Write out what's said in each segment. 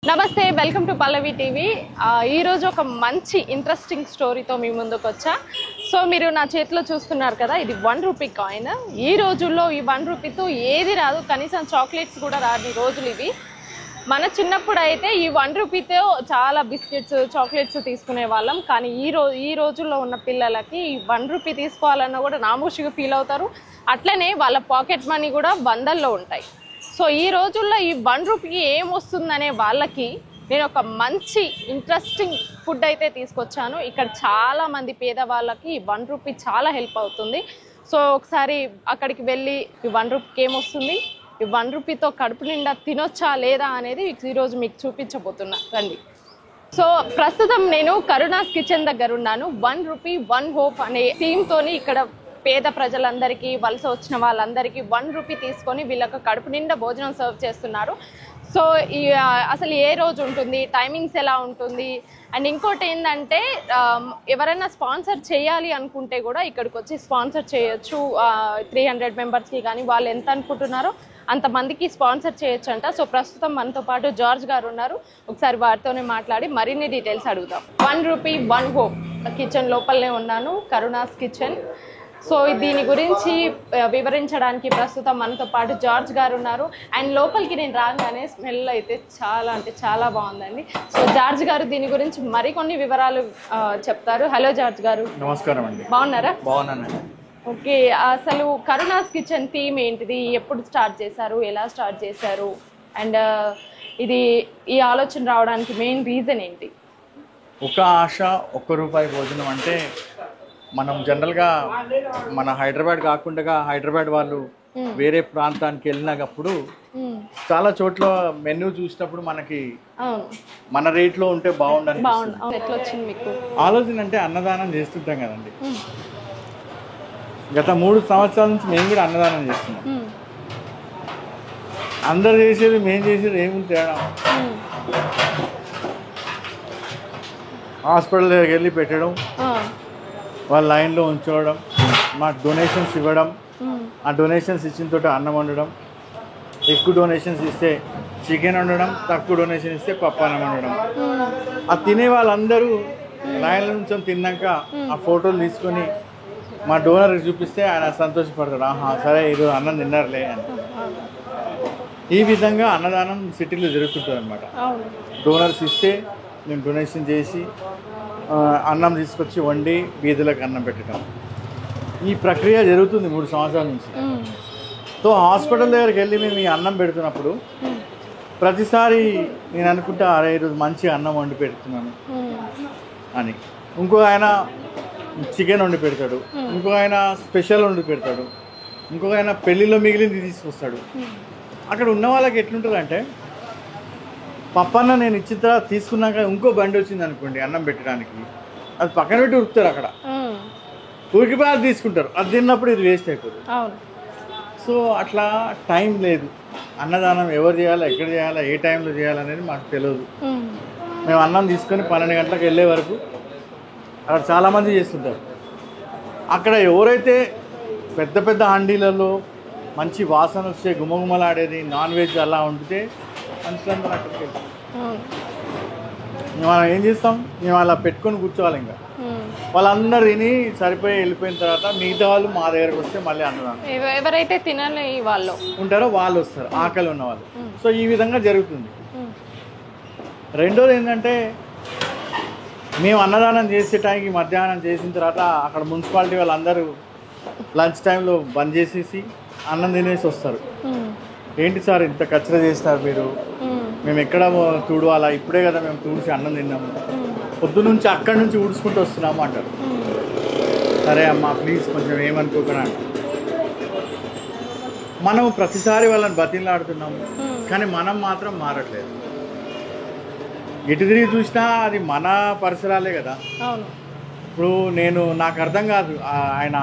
నమస్తే welcome to Pallavi TV ఈ రోజు ఒక మంచి ఇంట్రెస్టింగ్ స్టోరీతో మీ ముందుకు వచ్చా. సో మీరు నా చేతిలో చూస్తున్నారు కదా, ఇది 1 రూపీ కాయిన్. ఈ రోజుల్లో ఈ 1 రూపీతో ఏది రాదు, కనీసం చాక్లెట్స్ కూడా రాని రోజులు ఇవి. మన చిన్నప్పుడు అయితే ఈ 1 రూపీతో చాలా బిస్కెట్స్ చాక్లెట్స్ తీసుకునే వాళ్ళం. కానీ ఈ రోజుల్లో ఉన్న పిల్లలకి ఈ 1 రూపీ తీసుకోవాలన్నా కూడా నామోషిగా ఫీల్ అవుతారు. అట్లనే వాళ్ళ పాకెట్ మనీ కూడా వందల్లో ఉంటాయి. సో ఈ రోజుల్లో ఈ 1 రూపీకి ఏం వస్తుందనే వాళ్ళకి నేను ఒక మంచి ఇంట్రెస్టింగ్ ఫుడ్ అయితే తీసుకొచ్చాను. ఇక్కడ చాలామంది పేదవాళ్ళకి ఈ 1 రూపీ చాలా హెల్ప్ అవుతుంది. సో ఒకసారి అక్కడికి వెళ్ళి ఈ 1 రూపీకి ఏమొస్తుంది, ఈ 1 రూపీతో కడుపు నిండా తినొచ్చా లేదా అనేది ఈరోజు మీకు చూపించబోతున్నా. రండి. సో ప్రస్తుతం నేను కరుణాస్ కిచెన్ దగ్గర ఉన్నాను. 1 రూపీ 1 హోప్ అనే థీమ్తోని ఇక్కడ పేద ప్రజలందరికీ, వలస వచ్చిన వాళ్ళందరికీ 1 రూపీ తీసుకొని వీళ్ళకి కడుపు నిండా భోజనం సర్వ్ చేస్తున్నారు. సో ఈ అసలు ఏ రోజు ఉంటుంది, టైమింగ్స్ ఎలా ఉంటుంది, అండ్ ఇంకోటి ఏంటంటే ఎవరైనా స్పాన్సర్ చేయాలి అనుకుంటే కూడా ఇక్కడికి వచ్చి స్పాన్సర్ చేయొచ్చు. 300 మెంబర్స్కి కానీ వాళ్ళు ఎంత అనుకుంటున్నారో అంతమందికి స్పాన్సర్ చేయొచ్చు అంట. సో ప్రస్తుతం మనతో పాటు జార్జ్ గారు ఉన్నారు. ఒకసారి వారితోనే మాట్లాడి మరిన్ని డీటెయిల్స్ అడుగుతాం. 1 రూపీ 1 హోప్ కిచెన్ లోపలనే ఉన్నాను, కరుణాస్ కిచెన్. సో దీని గురించి వివరించడానికి ప్రస్తుతం మనతో పాటు జార్జ్ గారు ఉన్నారు. అండ్ లోపలికి నేను రాగానే స్మెల్ అయితే చాలా బాగుందండి. సో జార్జ్ గారు దీని గురించి మరికొన్ని వివరాలు చెప్తారు. హలో జార్జ్ గారు. నమస్కారం అండి. బాగున్నారా? బాగున్నానండి. ఓకే, అసలు కరుణాస్ కిచెన్ థీమ్ ఏంటిది, ఎప్పుడు స్టార్ట్ చేశారు, ఎలా స్టార్ట్ చేశారు, అండ్ ఈ ఆలోచన రావడానికి మెయిన్ రీజన్ ఏంటి? ఒక ఆశ 1 రూపాయి భోజనం అంటే మనం జనరల్గా మన హైదరాబాద్ కాకుండా హైదరాబాద్ వాళ్ళు వేరే ప్రాంతానికి వెళ్ళినప్పుడు చాలా చోట్ల మెనూ చూసినప్పుడు మనకి మన రేట్లో ఉంటే బాగుండని ఆలోచన. అంటే అన్నదానం చేస్తుంటాం కదండి. గత 3 సంవత్సరాల నుంచి మేము కూడా అన్నదానం చేస్తున్నాం. అందరు చేసేది మేము చేసేది ఏముంది తేడా? హాస్పిటల్ దగ్గరికి వెళ్ళి పెట్టడం, వాళ్ళ లైన్లో ఉంచడం, మాకు డొనేషన్స్ ఇవ్వడం, ఆ డొనేషన్స్ ఇచ్చిన తోట అన్నం వండడం, ఎక్కువ డొనేషన్స్ ఇస్తే చికెన్ వండడం, తక్కువ డొనేషన్ ఇస్తే పప్పు అన్నం వండడం. ఆ తినే వాళ్ళందరూ లైన్ల నుంచి తిన్నాక ఆ ఫోటోలు తీసుకొని మా డోనర్కి చూపిస్తే ఆయన సంతోషపడతాడు. ఆహా సరే ఈరోజు అన్నం తిన్నారులే అని. ఈ విధంగా అన్నదానం సిటీలో జరుగుతుంటుంది అనమాట. డోనర్స్ ఇస్తే మేము డొనేషన్ చేసి అన్నం తీసుకొచ్చి వండి బీదలకు అన్నం పెట్టడం, ఈ ప్రక్రియ జరుగుతుంది 3 సంవత్సరాల నుంచి. సో హాస్పిటల్ దగ్గరికి వెళ్ళి మేము ఈ అన్నం పెడుతున్నప్పుడు ప్రతిసారి నేను అనుకుంటా, అరే ఈరోజు మంచి అన్నం వండి పెడుతున్నాను అని. ఇంకో ఆయన చికెన్ వండి పెడతాడు, ఇంకో ఆయన స్పెషల్ వండి పెడతాడు, ఇంకొక ఆయన పెళ్ళిలో మిగిలింది తీసుకొస్తాడు. అక్కడ ఉన్న వాళ్ళకి ఎట్లుంటుందంటే, పప్పన్న నేను ఇచ్చిన తర్వాత తీసుకున్నాక ఇంకో బండి వచ్చింది అనుకోండి అన్నం పెట్టడానికి, అది పక్కన పెట్టి ఉరుకుతారు. అక్కడ ఉరికిపోయి అది తీసుకుంటారు. అది తిన్నప్పుడు ఇది వేస్ట్ అయిపోతుంది. సో అట్లా టైం లేదు. అన్నదానం ఎవరు చేయాలా, ఎక్కడ చేయాలా, ఏ టైంలో చేయాలనేది మాకు తెలియదు. మేము అన్నం తీసుకొని 12 గంటలకు వెళ్ళే వరకు అక్కడ చాలామంది చేస్తుంటారు. అక్కడ ఎవరైతే పెద్ద పెద్ద హండీలలో మంచి వాసన వచ్చే గుమగుమలాడేది నాన్ వెజ్ అలా వండితే మనుషులందరూ అక్కడికి వెళ్తాం. మనం ఏం చేస్తాం, మేము అలా పెట్టుకొని కూర్చోవాలి. ఇంకా వాళ్ళందరూ తిని సరిపోయి వెళ్ళిపోయిన తర్వాత మిగతా వాళ్ళు మా దగ్గరకు వస్తే మళ్ళీ అన్నదానం, ఎవరైతే తినాలి వాళ్ళు ఉంటారో వాళ్ళు వస్తారు, ఆకలి ఉన్న వాళ్ళు. సో ఈ విధంగా జరుగుతుంది. రెండోది ఏంటంటే, మేము అన్నదానం చేసే టైంకి మధ్యాహ్నం చేసిన తర్వాత అక్కడ మున్సిపాలిటీ వాళ్ళందరూ లంచ్ టైంలో బంద్ చేసేసి అన్నం తినేసి వస్తారు. ఏంటి సార్ ఇంత కచ్చర చేస్తారు మీరు, మేము ఎక్కడ తుడవాలా, ఇప్పుడే కదా మేము తుడిచి అన్నం తిన్నాము, పొద్దు నుంచి అక్కడి నుంచి ఊడ్చుకుంటూ వస్తున్నాము అంటారు. సరే అమ్మా ప్లీజ్ కొంచెం ఏమనుకోకుండా అంటారు. మనం ప్రతిసారి వాళ్ళని బతిలాడుతున్నాము, కానీ మనం మాత్రం మారట్లేదు. ఎటు తిరిగి చూసినా అది మన పరిసరాలే కదా. ఇప్పుడు నాకు అర్థం కాదు, ఆయన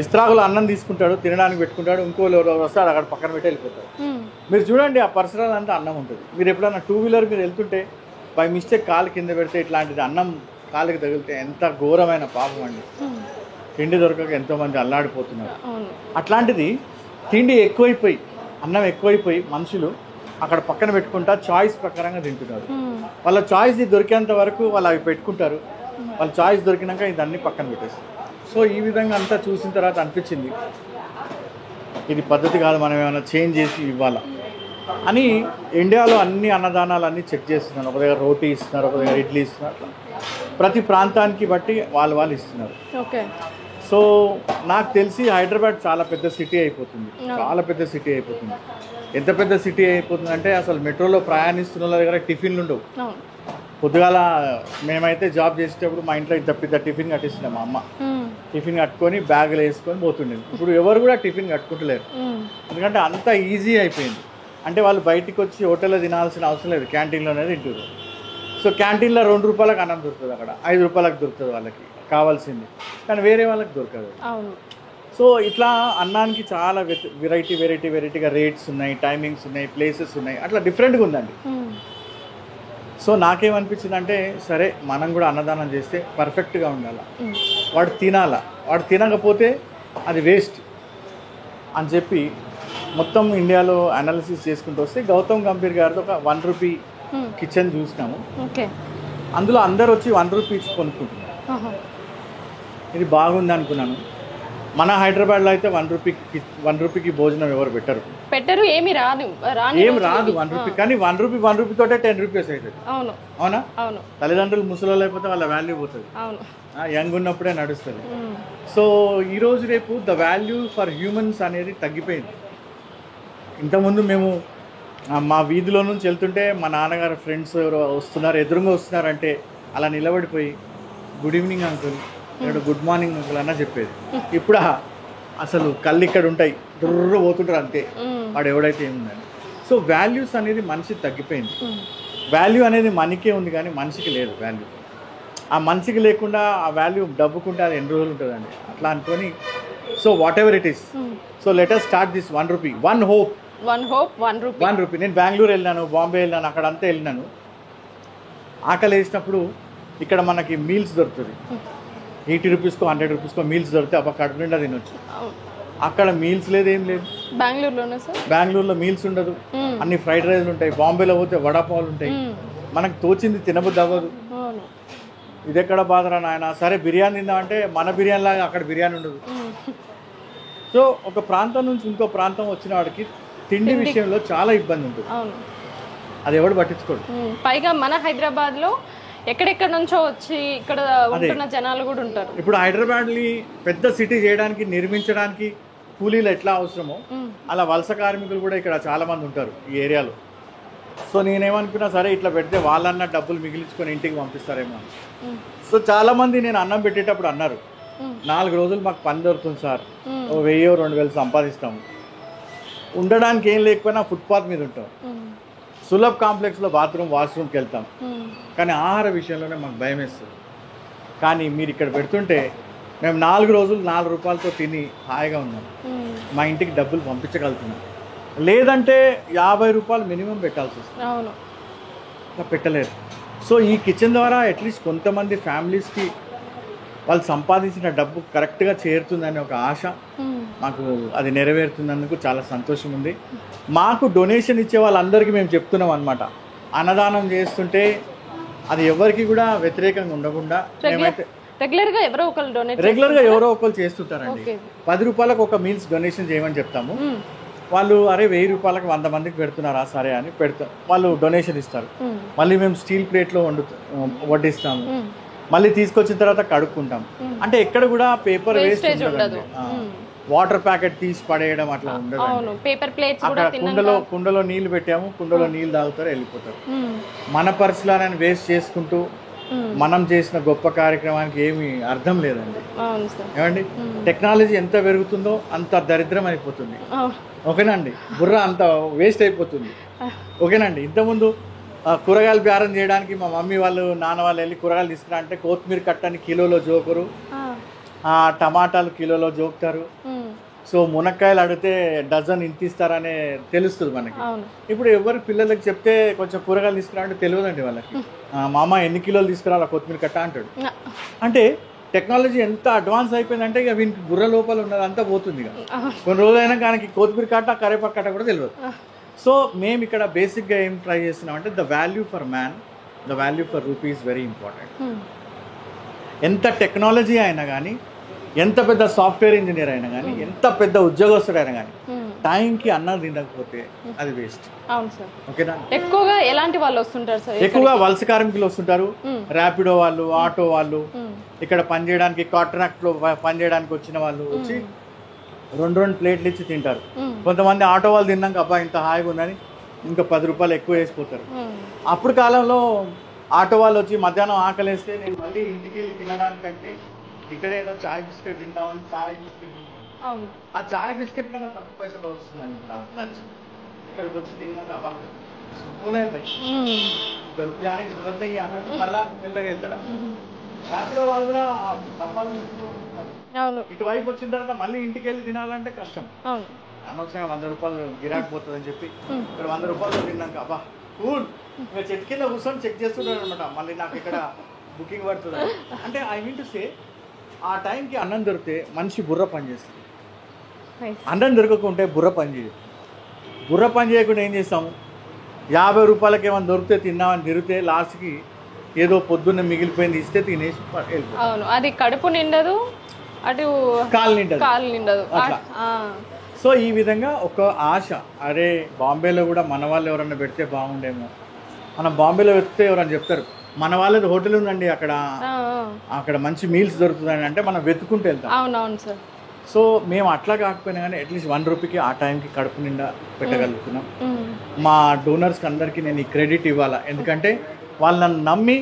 ఇస్త్రాకులు అన్నం తీసుకుంటాడు, తినడానికి పెట్టుకుంటాడు, ఇంకోళ్ళు ఎవరు వస్తాడు అక్కడ పక్కన పెట్టి వెళ్ళిపోతాడు. మీరు చూడండి, ఆ పరిసరాలు అంతా అన్నం ఉంటుంది. మీరు ఎప్పుడైనా 2 వీలర్ మీరు వెళ్తుంటే బై మిస్టేక్ కాలు కింద పెడితే ఇట్లాంటిది అన్నం కాలుకి తగిలితే ఎంత ఘోరమైన పాపం అండి. తిండి దొరకక ఎంతోమంది అల్లాడిపోతున్నారు. అట్లాంటిది తిండి ఎక్కువైపోయి, అన్నం ఎక్కువైపోయి మనుషులు అక్కడ పక్కన పెట్టుకుంటా చాయిస్ ప్రకారంగా తింటున్నారు. వాళ్ళ చాయిస్ దొరికేంత వరకు వాళ్ళు అవి పెట్టుకుంటారు. వాళ్ళ చాయిస్ దొరికినాక ఇదన్నీ పక్కన పెట్టేస్తారు. సో ఈ విధంగా అంతా చూసిన తర్వాత అనిపించింది ఇది పద్ధతి కాదు, మనం ఏమైనా చేంజ్ చేసి ఇవ్వాలా అని. ఇండియాలో అన్ని అన్నదానాలు అన్నీ చెక్ చేస్తున్నాను. ఒక దగ్గర రోటీ ఇస్తున్నారు, ఒక దగ్గర ఇడ్లీ ఇస్తున్నారు. అట్లా ప్రతి ప్రాంతానికి బట్టి వాళ్ళు ఇస్తున్నారు. ఓకే. సో నాకు తెలిసి హైదరాబాద్ చాలా పెద్ద సిటీ అయిపోతుంది, చాలా పెద్ద సిటీ అయిపోతుంది. ఎంత పెద్ద సిటీ అయిపోతుంది అంటే అసలు మెట్రోలో ప్రయాణిస్తున్న వాళ్ళ దగ్గర టిఫిన్లు ఉండవు. పొద్దుగాల మేమైతే జాబ్ చేసేటప్పుడు మా ఇంట్లో ఇంత పెద్ద టిఫిన్ కట్టిస్తున్నాం. మా అమ్మ టిఫిన్ కట్టుకొని బ్యాగులు వేసుకొని పోతుండేది. ఇప్పుడు ఎవరు కూడా టిఫిన్ కట్టుకుంటలేరు, ఎందుకంటే అంత ఈజీ అయిపోయింది. అంటే వాళ్ళు బయటికి వచ్చి హోటల్లో తినాల్సిన అవసరం లేదు, క్యాంటీన్లోనే తింటారు. సో క్యాంటీన్లో 2 రూపాయలకు అన్నం దొరుకుతుంది, అక్కడ 5 రూపాయలకు దొరుకుతుంది వాళ్ళకి కావాల్సింది, కానీ వేరే వాళ్ళకి దొరకదు. సో ఇట్లా అన్నానికి చాలా వెరైటీగా రేట్స్ ఉన్నాయి, టైమింగ్స్ ఉన్నాయి, ప్లేసెస్ ఉన్నాయి, అట్లా డిఫరెంట్గా ఉందండి. సో నాకేమనిపించింది అంటే సరే మనం కూడా అన్నదానం చేస్తే పర్ఫెక్ట్గా ఉండాలి, వాడు తినాలా, వాడు తినకపోతే అది వేస్ట్ అని చెప్పి మొత్తం ఇండియాలో అనాలిసిస్ చేసుకుంటూ వస్తే గౌతమ్ గంభీర్ గారితో ఒక 1 రూపీ కిచెన్ చూసినాము. అందులో అందరు వచ్చి 1 రూపీ ఇచ్చి కొనుక్కుంటున్నారు. ఇది బాగుంది అనుకున్నాను. మన హైదరాబాద్లో అయితే 1 రూపీకి భోజనం ఎవరు పెట్టరు, ఏమి రాదు 1 రూపీ. కానీ 1 రూపీ తోటే 10 రూపీస్ అవుతుంది. అవునా? తల్లిదండ్రులు ముసలి అయిపోతే వాళ్ళ వాల్యూ పోతుంది, యంగ్ ఉన్నప్పుడే నడుస్తుంది. సో ఈరోజు రేపు ద వాల్యూ ఫర్ హ్యూమన్స్ అనేది తగ్గిపోయింది. ఇంతకుముందు మేము మా వీధిలో నుంచి వెళ్తుంటే మా నాన్నగారు ఫ్రెండ్స్ ఎవరో వస్తున్నారు, ఎదురుగా వస్తున్నారంటే అలా నిలబడిపోయి good evening uncle, good morning uncle అన్న చెప్పేది. ఇప్పుడు అసలు కళ్ళు ఇక్కడ ఉంటాయి, దుర్ర పోతుంటారు అంతే, వాడు ఎవడైతే ఏముందని. సో వాల్యూస్ అనేది మనిషి తగ్గిపోయింది. వాల్యూ అనేది మనీకే ఉంది కానీ మనిషికి లేదు వాల్యూ. ఆ మనిషికి లేకుండా ఆ వాల్యూ డబ్బుకుంటే అది ఎన్ని రోజులు ఉంటుందండి అట్లా అనుకొని. So what ever it is, so let us start this 1 rupee, 1 hope. 1 rupee. నేను బెంగళూరు వెళ్ళినాను, బాంబే వెళ్ళినాను, అక్కడంతా వెళ్ళినాను. ఆకలి వేసినప్పుడు ఇక్కడ మనకి మీల్స్ దొరుకుతుంది, 80 రూపీస్కో 100 రూపీస్కో మీల్స్ దొరికితే అప్పుడు కడుపు నిండా తినొచ్చు. అక్కడ మీల్స్ లేదు, ఏం లేదు. బెంగళూరులో మీల్స్ ఉండదు, అన్ని ఫ్రైడ్ రైస్లు ఉంటాయి. బాంబేలో పోతే వడాపావులు ఉంటాయి. మనకు తోచింది తినబుద్ధి అవ్వదు. ఇది ఎక్కడ బాధరా నాయన, సరే బిర్యానీ తిందామంటే మన బిర్యానీ లాగా అక్కడ బిర్యానీ ఉండదు. సో ఒక ప్రాంతం నుంచి ఇంకో ప్రాంతం వచ్చిన వాడికి తిండి విషయంలో చాలా ఇబ్బంది ఉంటుంది, అది ఎవడు పట్టించుకోడు. పైగా మన హైదరాబాద్లో ఎక్కడెక్కడ నుంచో వచ్చి ఇక్కడ ఉంటున్న జనాలు కూడా ఉంటారు. ఇప్పుడు హైదరాబాద్ని పెద్ద సిటీ చేయడానికి, నిర్మించడానికి కూలీలు ఎట్లా అవసరమో అలా వలస కార్మికులు కూడా ఇక్కడ చాలా మంది ఉంటారు ఈ ఏరియాలో. సో నేనేమనుకున్నా సరే ఇట్లా పెడితే వాళ్ళన్న డబ్బులు మిగిలించుకొని ఇంటికి పంపిస్తారేమో. సో చాలా మంది నేను అన్నం పెట్టేటప్పుడు అన్నారు, 4 రోజులు మాకు పని దొరుకుతుంది సార్, 1000-2000 సంపాదిస్తాము, ఉండడానికి ఏం లేకపోయినా ఫుట్పాత్ మీద ఉంటాం, సులభ్ కాంప్లెక్స్లో వాష్రూమ్కి వెళ్తాం, కానీ ఆహార విషయంలోనే మాకు భయం వేస్తుంది. కానీ మీరు ఇక్కడ పెడుతుంటే మేము 4 రోజులు 4 రూపాయలతో తిని హాయిగా ఉన్నాం, మా ఇంటికి డబ్బులు పంపించగలుగుతున్నాం. లేదంటే 50 రూపాయలు మినిమం పెట్టాల్సి వస్తుంది, అట్లా పెట్టలేరు. సో ఈ కిచెన్ ద్వారా అట్లీస్ట్ కొంతమంది ఫ్యామిలీస్కి వాళ్ళు సంపాదించిన డబ్బు కరెక్ట్గా చేరుతుందనే ఒక ఆశ మాకు, అది నెరవేరుతున్నందుకు చాలా సంతోషం ఉంది. మాకు డొనేషన్ ఇచ్చే వాళ్ళందరికీ మేము చెప్తున్నాం అనమాట, అన్నదానం చేస్తుంటే అది ఎవరికి కూడా వ్యతిరేకంగా ఉండకుండా మేమైతే రెగ్యులర్గా ఎవరో ఒకరు చేస్తుంటారండి. 10 రూపాయలకు ఒక మీల్స్ డొనేషన్ చేయమని చెప్తాము. వాళ్ళు అరే 1000 రూపాయలకు 100 మందికి పెడుతున్నారా సరే అని పెడతారు, వాళ్ళు డొనేషన్ ఇస్తారు. మళ్ళీ మేము స్టీల్ ప్లేట్లో వడ్డిస్తాము, మళ్ళీ తీసుకొచ్చిన తర్వాత కడుక్కుంటాం. అంటే ఎక్కడ కూడా పేపర్ వేస్ట్ ఉండదు, వాటర్ ప్యాకెట్ తీసి పడేయడం అట్లా ఉండదు. అక్కడ కుండలో నీళ్లు పెట్టాము, కుండలో నీళ్ళు తాగుతారు, వెళ్ళిపోతారు. మన పరిసరాలను వేస్ట్ చేసుకుంటూ మనం చేసిన గొప్ప కార్యక్రమానికి ఏమి అర్థం లేదండి. ఏమండి, టెక్నాలజీ ఎంత పెరుగుతుందో అంత దరిద్రం అయిపోతుంది. ఓకేనండి, బుర్ర అంత వేస్ట్ అయిపోతుంది. ఓకేనండి, ఇంతకుముందు కూరగాయలు బేరం చేయడానికి మా మమ్మీ వాళ్ళు నాన్న వాళ్ళు వెళ్ళి కూరగాయలు తీసుకురా అంటే కొత్తిమీర కట్టని కిలోలో జోకరు, టమాటాలు కిలోలో జోకుతారు. సో మునక్కాయలు అడిగితే డజన్ ఇంత ఇస్తారనే తెలుస్తుంది మనకి. ఇప్పుడు ఎవరు పిల్లలకి చెప్తే కొంచెం కూరగాయలు తీసుకురా అంటే తెలియదండి వాళ్ళకి. మా అమ్మ ఎన్ని కిలోలు తీసుకురావాలి కొత్తిమీర కట్ట అంటాడు. అంటే టెక్నాలజీ ఎంత అడ్వాన్స్ అయిపోయిందంటే ఇక వీనికి బుర్ర లోపల ఉన్నదంతా పోతుంది. ఇక కొన్ని రోజులైనా కానీ కొత్తిమీర కట్ట కరేపాకు కట్ట కూడా తెలియదు. సో మేము ఇక్కడ బేసిక్గా ఏం ట్రై చేస్తున్నాం అంటే the value for man, the value for rupee is very important. ఎంత టెక్నాలజీ అయినా కానీ, ఎంత పెద్ద సాఫ్ట్వేర్ ఇంజనీర్ అయినా కానీ, ఎంత పెద్ద ఉద్యోగస్తుడైనా కానీ టైంకి అన్నం తినకపోతే అది వేస్ట్. అవును సార్. ఓకేనా? ఎక్కువగా ఎలాంటి వాళ్ళు వస్తుంటారు సార్? ఎక్కువగా వలస కార్మికులు వస్తుంటారు, ర్యాపిడో వాళ్ళు, ఆటో వాళ్ళు, ఇక్కడ పనిచేయడానికి కాంట్రాక్ట్ లో పనిచేయడానికి వచ్చిన వాళ్ళు వచ్చి 2 ప్లేట్లు ఇచ్చి తింటారు. కొంతమంది ఆటో వాళ్ళు తిన్నాక అబ్బా ఇంత హాయిగా ఉందని ఇంకా 10 రూపాయలు ఎక్కువ వేసిపోతారు. అప్పుడు కాలంలో ఆటో వాళ్ళు వచ్చి మధ్యాహ్నం ఆకలేస్తే నేను మళ్ళీ ఇంటికి వెళ్ళి తినడానికంటే ఇక్కడ ఏదో చాయ్ బిస్కెట్ తింటామని చాయ్ బిస్కెట్, ఆ చాయ్ బిస్కెట్ కన్నా తక్కువ పైసలు వస్తుందని ఇక్కడికి వచ్చి తిన్నాక అబ్బా మళ్ళా మెల్లగా వెళ్తాడు. రాత్రిలో వాళ్ళు కూడా ఇటువైపు వచ్చిన తర్వాత మళ్ళీ ఇంటికి వెళ్ళి తినాలంటే కష్టం. అనవసరంగా 100 రూపాయలు గిరాక్ పోతుంది అని చెప్పి ఇక్కడ 100 రూపాయలు తిన్నాక అబ్బా కూల్ ఇంకా చెట్టు కింద కూర్చొని చెక్ చేస్తుంటారు అనమాట. మళ్ళీ నాకు ఇక్కడ బుకింగ్ పడుతుంది అంటే ఐ మీన్ టు సే ఆ టైంకి అన్నం దొరికితే మనిషి బుర్ర పని చేస్తుంది. అన్నం దొరకకుంటే బుర్ర పని చేయదు. బుర్ర పని చేయకుండా ఏం చేస్తాము, 50 రూపాయలకి ఏమైనా దొరికితే తిన్నామని తిరిగితే లాస్ట్కి ఏదో పొద్దున్న మిగిలిపోయింది ఇస్తే తినేసి అవును, అది కడుపు నిండదు, అటు కాలు నిండదు అట్లా. సో ఈ విధంగా ఒక ఆశ, అరే బాంబేలో కూడా మన వాళ్ళు ఎవరన్నా పెడితే బాగుండేమో, మనం బాంబేలో వెతికితే ఎవరన్నా చెప్తారు మన వాళ్ళది హోటల్ ఉందండి అక్కడ మంచి మీల్స్ దొరుకుతుందని అంటే మనం వెతుకుంటూ వెళ్తాం. అవునవును సార్. సో మేము అట్లా కాకపోయినా కానీ అట్లీస్ట్ 1 రూపీకి ఆ టైంకి కడుపు నిండా పెట్టగలుగుతున్నాం. మా డోనర్స్కి అందరికీ నేను ఈ క్రెడిట్ ఇవ్వాలా, ఎందుకంటే వాళ్ళు నన్ను నమ్మి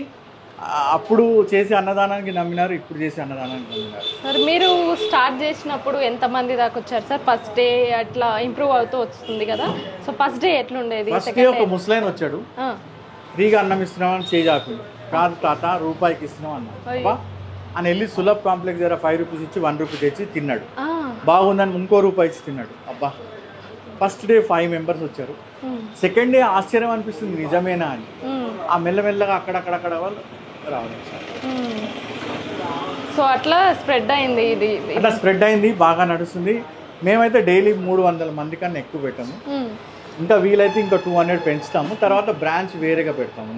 అప్పుడు చేసే అన్నదానానికి నమ్మినారు, ఇప్పుడు చేసే అన్నదానానికి నమ్మినారు. సార్ మీరు స్టార్ట్ చేసినప్పుడు ఎంతమంది దాకా వచ్చారు సార్? ఫస్ట్ డే అట్లా ఇంప్రూవ్ అవుతూ వస్తుంది కదా, సో ఫస్ట్ డే ఎట్లుండేది? ఫస్ట్ డే ఒక ముస్లైన్ వచ్చాడు, ఫ్రీగా అన్నం ఇస్తున్నామని చేజాపిండు. కాదు తాత రూపాయికి ఇస్తున్నాం అన్నా అని వెళ్ళి సులభ్ కాంప్లెక్స్ దగ్గర 5 రూపీస్ ఇచ్చి 1 రూపీ తెచ్చి తిన్నాడు. బాగుందని ఇంకో రూపాయి ఇచ్చి తిన్నాడు. అబ్బా ఫస్ట్ డే 5 మెంబర్స్ వచ్చారు. సెకండ్ డే ఆశ్చర్యం అనిపిస్తుంది నిజమేనా అని. ఆ మెల్లమెల్లగా అక్కడక్కడక్కడ వాళ్ళు రావడం. సో అట్లా స్ప్రెడ్ అయింది, ఇది అట్లా స్ప్రెడ్ అయింది, బాగా నడుస్తుంది. మేమైతే డైలీ 300 మంది కన్నా ఎక్కువ పెట్టాము. ఇంకా వీలైతే ఇంకా 200 పెంచుతాము. తర్వాత బ్రాంచ్ వేరేగా పెడతాము,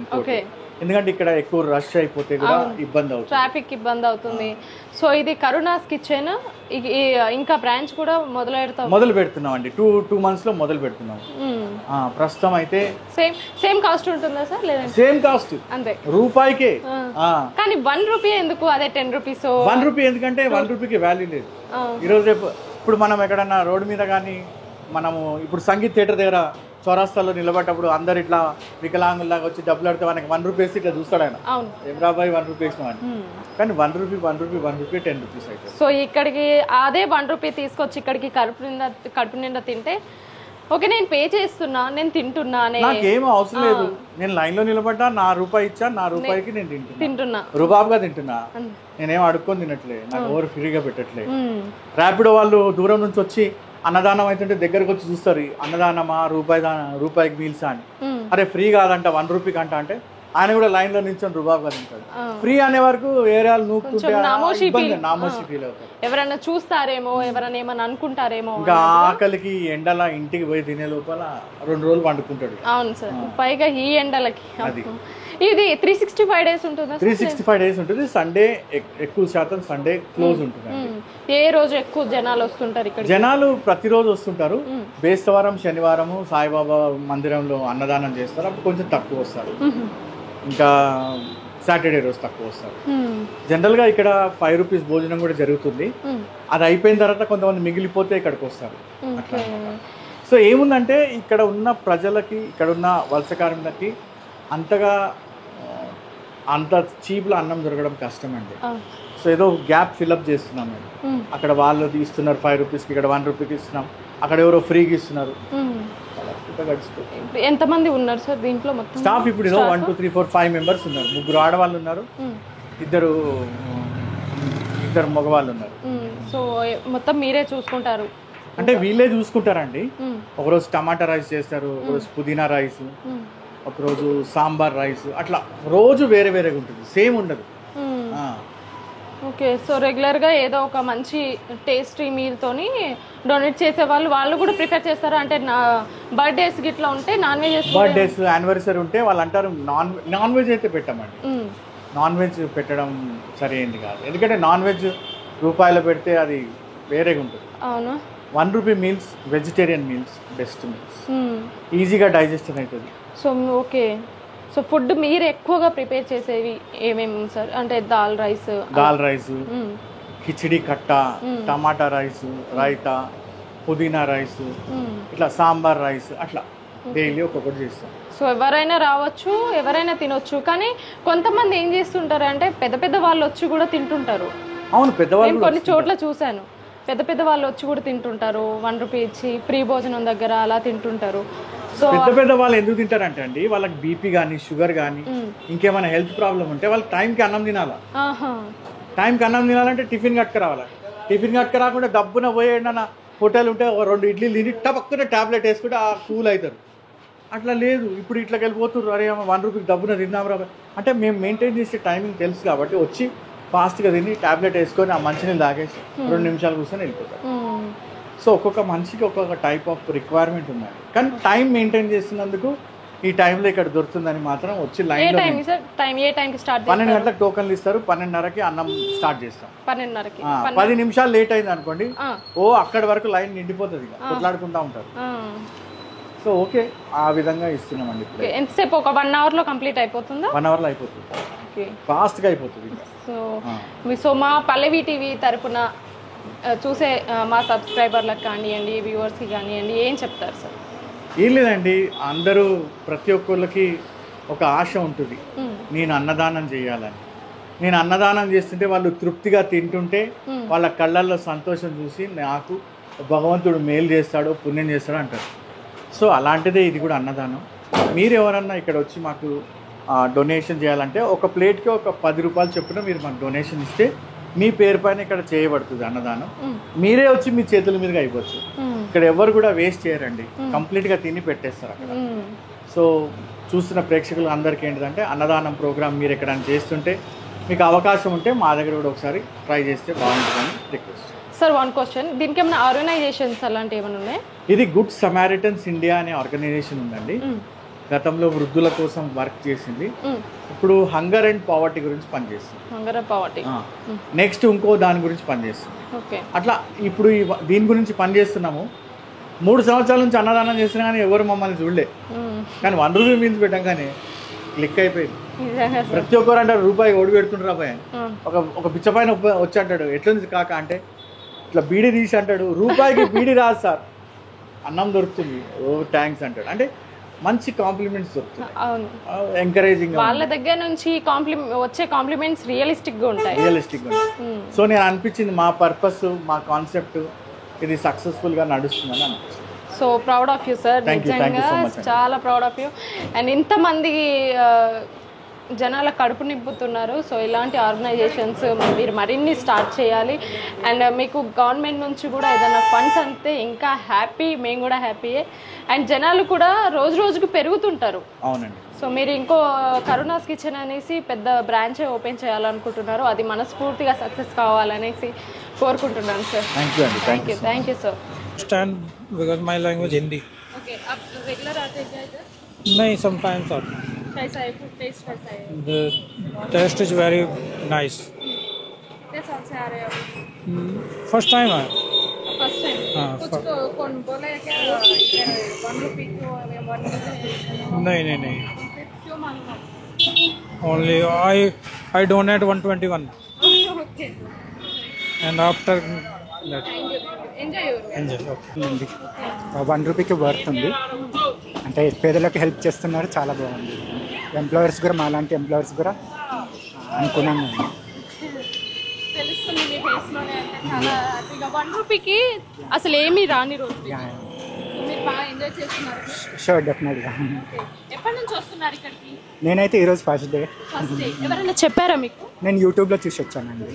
ఎందుకంటే ఇక్కడ ఎక్కువ రష్ అయిపోతే కూడా ఇబ్బంది అవుతుంది, ట్రాఫిక్ ఇబ్బంది అవుతుంది. సో ఇది కరుణాస్ కిచెన్, ఇంకా బ్రాంచ్ కూడా మొదలు పెడుతున్నాం అండి. 2 months లో మొదలు పెడుతున్నాం. ప్రస్తుతం అయితే సేమ్ కాస్ట్ ఉంటుందా సార్? లేదా సేమ్ కాస్ట్ అంతే, రూపాయికే. కానీ 1 రూపీ ఎందుకు, అదే 10 రూపీస్? 1 రూపీ ఎందుకంటే 1 రూపీకి వాల్యూ లేదు. ఈరోజు రేపు ఇప్పుడు మనం ఎక్కడన్నా రోడ్డు మీద కానీ, మనము ఇప్పుడు సంగీత్ థియేటర్ దగ్గర చౌరాస్తాలో నిలబడ్డప్పుడు అందరు ఇట్లా వికలాంగుల్లాగా వచ్చి డబ్బులు ఆడితే మనకి 1 రూపీ ఇట్లా చూస్తాడు ఆయన, ఎబ్రాబాయ్ 1 రూపీ ఇస్తామని. కానీ 1 రూపీ 10 రూపీస్ అయితే. సో ఇక్కడికి అదే 1 రూపీ తీసుకొచ్చి ఇక్కడికి కడుపు నిండా తింటే ఓకే, నేను పే చేస్తున్నా, నేను తింటున్నా, నాకేం అవసరం లేదు, నేను లైన్ లో నిలబడ్డా, నా రూపాయి ఇచ్చా, నా రూపాయికి నేను తింటున్నా, రుబాబ్గా తింటున్నా, నేనేం అడుక్కొని తినట్లే, నాకు ఎవరు ఫ్రీగా పెట్టట్లే. ర్యాపిడో వాళ్ళు దూరం నుంచి వచ్చి అన్నదానం అవుతుంటే దగ్గరకు వచ్చి చూస్తారు, అన్నదానమా రూపాయికి మీల్సా అని. అరే ఫ్రీ కాదంట 1 రూపీకి అంట అంటే ఆయన కూడా లైన్ లో నిల్చొని రుబాబుగా తింటాడు. ఫ్రీ అనే వరకు ఏరియాలు నూపుతుంటే నామోషి ఫీల్ అవుతారు, ఎవరైనా చూస్తారేమో, ఎవరైనా ఏమన్నా అనుకుంటారేమో. ఇంకా ఆకలికి ఎండల ఇంటికి పోయి తినే లోపల 2 రోజులు వండుకుంటాడు. అవును సార్, పైగా ఈ ఎండలకి. అది ఇది 365 days ఉంటుంది. 365 days ఉంటుంది. సండే ఎక్కువ శాతం సండే క్లోజ్ ఉంటుంది. ఏ రోజు ఎక్కువ జనాలు వస్తుంటారు ఇక్కడ? జనాలు ప్రతిరోజు వస్తుంటారు. బేస్తవారం శనివారము సాయిబాబా మందిరంలో అన్నదానం చేస్తారు, అప్పుడు కొంచెం తక్కువ వస్తారు. ఇంకా సాటర్డే రోజు తక్కువ వస్తారు. జనరల్గా ఇక్కడ 5 రూపీస్ భోజనం కూడా జరుగుతుంది. అది అయిపోయిన తర్వాత కొంతమంది మిగిలిపోతే ఇక్కడికి వస్తారు అట్లా. సో ఏముందంటే ఇక్కడ ఉన్న ప్రజలకి, ఇక్కడ ఉన్న వలస కార్మికులకి అంత చీప్లో అన్నం దొరకడం కష్టం అండి. సో ఏదో గ్యాప్ ఫిల్అప్ చేస్తున్నాం మేము. అక్కడ వాళ్ళు ఇస్తున్నారు 5 రూపీస్కి, ఇక్కడ 1 రూపీకి ఇస్తున్నాం, అక్కడ ఎవరో ఫ్రీగా ఇస్తున్నారు. ఎంతమంది ఉన్నారు సార్ దీంట్లో మొత్తం స్టాఫ్? ఇప్పుడు 1 2 3 4 5 మెంబర్స్ ఉన్నారు. 3 ఆడవాళ్ళు ఉన్నారు, 2 మగవాళ్ళు ఉన్నారు. సో మొత్తం మీరే చూసుకుంటారు? అంటే వీళ్ళే చూసుకుంటారండి. ఒకరోజు టమాటా రైస్ చేస్తారు, ఒకరోజు పుదీనా రైస్, ఒకరోజు సాంబార్ రైస్, అట్లా రోజు వేరే వేరేగా ఉంటుంది, సేమ్ ఉండదు. ఓకే. సో రెగ్యులర్గా ఏదో ఒక మంచి టేస్టీ మీల్తోని డొనేట్ చేసే వాళ్ళు కూడా ప్రిఫర్ చేస్తారు. అంటే నా బర్త్డేస్ గిట్లా ఉంటే నాన్ వెజ్ బర్త్డేస్ యానివర్సరీ ఉంటే వాళ్ళు అంటారు నాన్ వెజ్ అయితే పెట్టమండి. నాన్ వెజ్ పెట్టడం సరైనది కాదు. ఎందుకంటే నాన్ వెజ్ రూపాయలు పెడితే అది వేరేగా ఉంటుంది. అవును. 1 rupee meals vegetarian meals best meals, ఈజీగా డైజెషన్ అవుతుంది. So okay. సో ఫుడ్ మీరు ఎక్కువగా ప్రిపేర్ చేసేవి ఏమేమి సార్? అంటే దాల్ రైస్, కిచిడి కట్ట, టమాటా రైస్, రైతా, పుదీనా రైస్, ఇట్లా సాంబార్ రైస్, అట్లా డైలీ ఒక్కొక్కటి చేస్తాం. సో ఎవరైనా రావచ్చు, ఎవరైనా తినొచ్చు. కానీ కొంతమంది ఏం చేస్తుంటారు అంటే పెద్ద పెద్ద వాళ్ళు వచ్చి కూడా తింటుంటారు. అవును, పెద్దవాళ్ళు కొన్ని చోట్ల చూశాను. పెద్ద వాళ్ళు వచ్చి కూడా తింటుంటారు. 1 రూపీ ఇచ్చి ఫ్రీ భోజనం దగ్గర అలా తింటుంటారు. సో పెద్ద వాళ్ళు ఎందుకు తింటారంటే అండి, వాళ్ళకి బీపీ కానీ షుగర్ కానీ ఇంకేమైనా హెల్త్ ప్రాబ్లం ఉంటే వాళ్ళు టైంకి అన్నం తినాలా. టైంకి అన్నం తినాలంటే టిఫిన్ కట్టుకురావాలి. టిఫిన్ కట్టుకురాకుండా దబ్బున పోయేడన్నా హోటల్ ఉంటే 2 ఇడ్లీలు తిని టపక్కున ట్యాబ్లెట్ వేసుకుంటే ఆ కూల్ అవుతారు. అట్లా లేదు. ఇప్పుడు ఇట్లకి వెళ్ళిపోతున్నారు. అరే 1 రూపీకి డబ్బున తిందాం రా అంటే మేము మెయింటైన్ చేసే టైమింగ్ తెలుసు కాబట్టి వచ్చి ఫాస్ట్గా తిని ట్యాబ్లెట్ వేసుకొని ఆ మంచినీళ్ళు తాగేసి 2 నిమిషాలు కూర్చొని వెళ్ళిపోతారు. సో ఒక్కొక్క మనిషికి ఒక్కొక్క టైప్ ఆఫ్ రిక్వైర్మెంట్ ఉన్నాయి. కానీ టైం మెయింటైన్ చేస్తున్నందుకు ఈ టైంలో ఇక్కడ దొరుకుతుందని మాత్రం వచ్చి లైన్ 12 గంటలకు టోకన్లు ఇస్తారు. 12:30కి అన్నం స్టార్ట్ చేస్తాం. 10 నిమిషాలు లేట్ అయింది అనుకోండి, అక్కడి వరకు లైన్ నిండిపోతుంది, కొట్లాడుకుంటా ఉంటారు. సో ఓకే, ఆ విధంగా ఇస్తున్నామండి. ఎంతసేపు? ఒక 1 అవర్లో కంప్లీట్ అయిపోతుందా? 1 అవర్లో అయిపోతుంది, ఫాస్ట్గా అయిపోతుంది. సో మా పల్లవి టీవీ తరపున చూసే మా సబ్స్క్రైబర్లకు కానివ్వండి, వ్యూవర్స్కి కానివ్వండి, ఏం చెప్తారు సార్? ఏం లేదండి, అందరూ ప్రతి ఒక్కళ్ళకి ఒక ఆశ ఉంటుంది, నేను అన్నదానం చేయాలని. నేను అన్నదానం చేస్తుంటే వాళ్ళు తృప్తిగా తింటుంటే వాళ్ళ కళ్ళల్లో సంతోషం చూసి నాకు భగవంతుడు మేలు చేస్తాడో పుణ్యం చేస్తాడో అంటారు. సో అలాంటిదే ఇది కూడా అన్నదానం. మీరు ఎవరన్నా ఇక్కడ వచ్చి మాకు డొనేషన్ చేయాలంటే ఒక ప్లేట్కి ఒక 10 రూపాయలు చొప్పున మీరు మాకు డొనేషన్ ఇస్తే మీ పేరు పైన ఇక్కడ చేయబడుతుంది అన్నదానం. మీరే వచ్చి మీ చేతుల మీదుగా అయిపోవచ్చు. ఇక్కడ ఎవరు కూడా వేస్ట్ చేయరండి, కంప్లీట్గా తిని పెట్టేస్తారు అక్కడ. సో చూస్తున్న ప్రేక్షకులు అందరికీ ఏంటిదంటే అన్నదానం ప్రోగ్రామ్ మీరు ఎక్కడైనా చేస్తుంటే మీకు అవకాశం ఉంటే మా దగ్గర కూడా ఒకసారి ట్రై చేస్తే బాగుంటుందని రిక్వెస్ట్. సార్ 1 క్వశ్చన్, దీనికి ఏమైనా ఆర్గనైజేషన్స్ అలాంటివి ఏమైనా ఉన్నాయి? ఇది గుడ్ సమారిటన్స్ ఇండియా అనే ఆర్గనైజేషన్ ఉందండి. గతంలో వృద్ధుల కోసం వర్క్ చేసింది. ఇప్పుడు హంగర్ అండ్ పావర్టీ గురించి పనిచేస్తుంది. నెక్స్ట్ ఇంకో దాని గురించి పనిచేస్తుంది. అట్లా ఇప్పుడు దీని గురించి పనిచేస్తున్నాము. 3 సంవత్సరాల నుంచి అన్నదానం చేస్తున్నా కానీ ఎవరు మమ్మల్ని చూడలే. కానీ 1 రూపీ మీల్స్ పెట్టంగానే క్లిక్ అయిపోయింది. ప్రతి ఒక్కరు అంటారు రూపాయి ఓడి పెడుతుంటారు అబ్బాయి. ఒక పిచ్చపైన వచ్చి అంటాడు, ఎట్లుంది కాక అంటే ఇట్లా బీడీ తీసి అంటాడు, రూపాయికి బీడీ రాదు సార్, అన్నం దొరుకుతుంది, థ్యాంక్స్ అంటాడు. అంటే మంచి కాంప్లిమెంట్స్ దొరుకుతాయి. అవును, ఎంకరేజింగ్. వాళ్ళ దగ్గర నుంచి వచ్చే కాంప్లిమెంట్స్ రియలిస్టిక్గా ఉంటాయి. సో నేను అనిపించింది మా పర్పస్, మా కాన్సెప్ట్ ఇది సక్సెస్ఫుల్గా నడుస్తుందని అనిపించింది. So proud of you sir, నిజంగా చాలా ప్రౌడ్ ఆఫ్ యూ. అండ్ ఇంతమంది జనాల కడుపు నింపుతున్నారు. సో ఇలాంటి ఆర్గనైజేషన్స్ మీరు మరిన్ని స్టార్ట్ చేయాలి. అండ్ మీకు గవర్నమెంట్ నుంచి కూడా ఏదైనా ఫండ్స్ అంతే ఇంకా హ్యాపీ, మేము కూడా హ్యాపీయే. అండ్ జనాలు కూడా రోజు రోజుకు పెరుగుతుంటారు. అవునండి. సో మీరు ఇంకో కరుణాస్ కిచెన్ అనేసి పెద్ద బ్రాంచ్ ఓపెన్ చేయాలనుకుంటున్నారు. అది మనస్ఫూర్తిగా సక్సెస్ కావాలనేసి కోరుకుంటున్నాను sir. Thank you sir. Understand because my language Hindi. Okay, आप रेगुलर आते हैं क्या इधर? नहीं, sometimes आते. कैसा है फूड टेस्ट? कैसा है? The taste is very nice. कितने साल से आ रहे हो? First time आया. First time? हाँ. कुछ को कौन बोला है क्या 1 रुपी को 1 नहीं. क्यों मालूम? Only I donate 121. Okay. And after that. Enjoy. 1 రూపీకి వర్త్ ఉంది. అంటే పేదలకు హెల్ప్ చేస్తున్నారు, చాలా బాగుంది. ఎంప్లాయర్స్ కూడా మాలాంటి ఎంప్లాయర్స్ కూడా అనుకున్నాను. తెలుస్తుంది మీ ఫేస్లోనే, అంటే చాలా హ్యాపీగా. 1 రూపీకి అసలు ఏమీ రాని రోజు మీరు బాగా ఎంజాయ్ చేస్తున్నారు. షూర్, డెఫినెట్గా. ఎప్పటి నుంచి వస్తున్నారు ఇక్కడికి? నేనైతే ఈరోజు ఫస్ట్ డే. ఎవరైనా చెప్పారా మీకు? నేను యూట్యూబ్లో చూసి వచ్చానండి.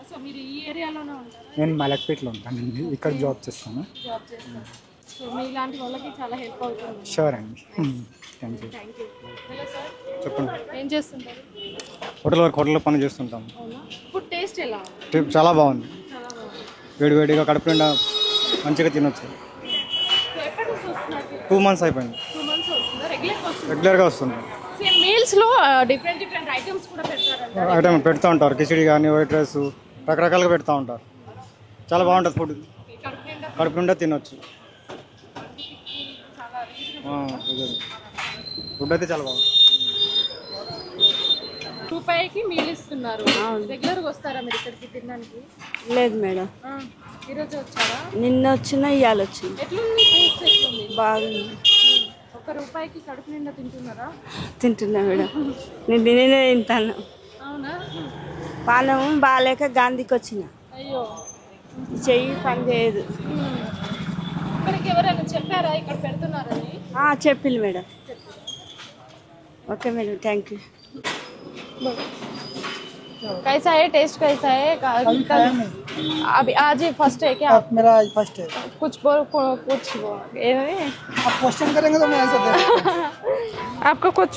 సో మీరు ఈ ఏరియాలోనే ఉంటారా? నేను మలక్పేటలో ఉంటానండి, ఇక్కడ జాబ్ చేస్తాను. సో మీలాంటి వాళ్ళకి చాలా హెల్ప్ అవుతుంది. షూర్ అండి, థ్యాంక్ యూ. హలో సార్, చెప్పండి. ఏం చేస్తుంటారు? హోటల్లో పని చేస్తుంటాం. అవునా? టేస్ట్ ఎలా ఉంది? చాలా బాగుంది. వేడివేడిగా కడుపు నిండా మంచిగా తినొచ్చు. 2 months అయిపోయింది. 2 months అవుతుందా? రెగ్యులర్గా వస్తుంది. మీల్స్లో డిఫరెంట్ ఐటమ్స్ కూడా పెడతారు. ఐటమ్ పెడతా ఉంటారు. కిచిడి కానీ వైట్ రైస్ రకరకాలుగా పెడతా ఉంటారు. చాలా బాగుంటుంది ఫుడ్. కడుపు నిండా తినొచ్చు. ఫుడ్ అయితే చాలా బాగుంది. రూపాయికి మీల్ ఇస్తున్నారు. రెగ్యులర్గా వస్తారా మీరు ఇక్కడికి తినడానికి? లేదు మేడం, ఈరోజు వచ్చారా? నిన్న వచ్చిన ఇవాళ వచ్చింది. ఎట్లుంది టేస్ట్? ఎట్లుంది? బాగుంది. 1 రూపాయికి కడుపు నిండా తింటున్నారా? తింటున్నా మేడం, నేనే తింటాను. అవునా? పానం బాగాలేక గాంధీకి వచ్చిన. అయ్యో, చెయ్యి పని చేయదు. ఇక్కడికి ఎవరైనా చెప్పారా ఇక్కడ పెడుతున్నారని? చెప్పింది madam. Okay madam, thank you. कैसा है? टेस्ट कैसा है? अभी आज ही फर्स्ट है क्या? मेरा फर्स्ट है। कुछ कुछ आप क्वेश्चन करेंगे तो मैं आंसर दे दूंगा। आपको कुछ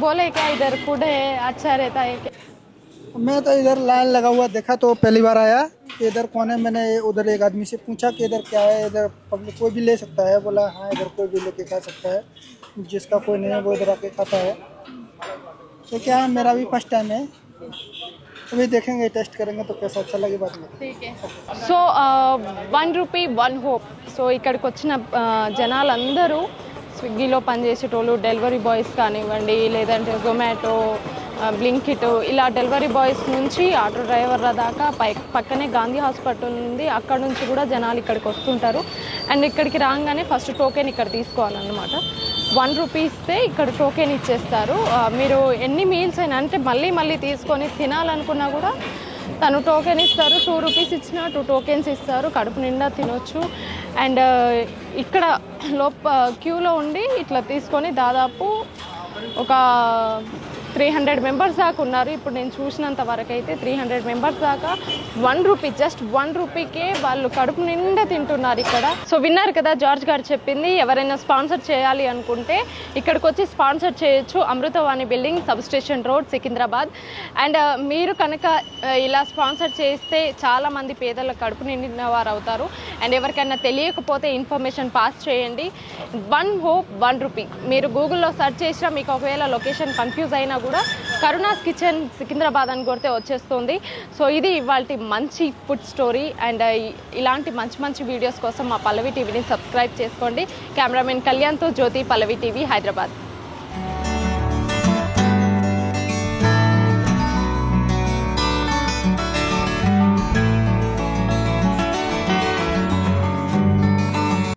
बोले क्या? इधर फूड है अच्छा रहता है क्या? मैं तो इधर लाइन लगा हुआ देखा तो पहली बार आया कि इधर कौन है। मैंने उधर एक आदमी से पूछा कि इधर क्या है, इधर पब्लिक कोई भी ले सकता है। बोला हाँ इधर कोई भी लेके खा सकता है, जिसका कोई नहीं है वो इधर आके खाता है। तो क्या है, मेरा भी फर्स्ट टाइम है, अभी देखेंगे टेस्ट करेंगे तो कैसा अच्छा लगे बाद में। ठीक है. So 1 rupee 1 hope. సో ఇక్కడికి వచ్చిన జనాలందరూ స్విగ్గీలో పనిచేసేటోళ్ళు, డెలివరీ బాయ్స్ కానివ్వండి, లేదంటే జొమాటో, బ్లింకిట్, ఇలా డెలివరీ బాయ్స్ నుంచి ఆటో డ్రైవర్ల దాకా పక్కనే గాంధీ హాస్పిటల్ ఉంది. అక్కడ నుంచి కూడా జనాలు ఇక్కడికి వస్తుంటారు. అండ్ ఇక్కడికి రాగానే ఫస్ట్ టోకెన్ ఇక్కడ తీసుకోవాలన్నమాట. 1 రూపీ ఇస్తే ఇక్కడ టోకెన్ ఇచ్చేస్తారు. మీరు ఎన్ని మీల్స్ అయినా అంటే మళ్ళీ తీసుకొని తినాలనుకున్నా కూడా తను టోకెన్ ఇస్తారు. 2 రూపీస్ ఇచ్చినా 2 టోకెన్స్ ఇస్తారు. కడుపు నిండా తినొచ్చు. అండ్ ఇక్కడ క్యూలో ఉండి ఇట్లా తీసుకొని దాదాపు ఒక 300 మెంబర్స్ దాకా ఉన్నారు. ఇప్పుడు నేను చూసినంత వరకు అయితే 300 మెంబర్స్ దాకా 1 రూపీ, జస్ట్ 1 రూపీకే వాళ్ళు కడుపు నిండా తింటున్నారు ఇక్కడ. సో విన్నారు కదా జార్జ్ గారు చెప్పింది. ఎవరైనా స్పాన్సర్ చేయాలి అనుకుంటే ఇక్కడికి వచ్చి స్పాన్సర్ చేయొచ్చు. Amruthavani building, sub station road, Secunderabad. And మీరు కనుక ఇలా స్పాన్సర్ చేస్తే చాలామంది పేదల కడుపు నిండిన వారు అవుతారు. అండ్ ఎవరికైనా తెలియకపోతే ఇన్ఫర్మేషన్ పాస్ చేయండి. 1 హోప్ 1 రూపీ. మీరు గూగుల్లో సెర్చ్ చేసినా మీకు ఒకవేళ లొకేషన్ కన్ఫ్యూజ్ అయినా కూడా కరుణాస్ కిచెన్ సికింద్రాబాద్ అని కొడితే వచ్చేస్తుంది. సో ఇది ఇవాల్టి మంచి ఫుడ్ స్టోరీ. అండ్ ఇలాంటి మంచి వీడియోస్ కోసం మా పల్లవి టీవీని సబ్స్క్రైబ్ చేసుకోండి. కెమెరామెన్ కళ్యాణ్తో జ్యోతి, పల్లవి టీవీ, హైదరాబాద్.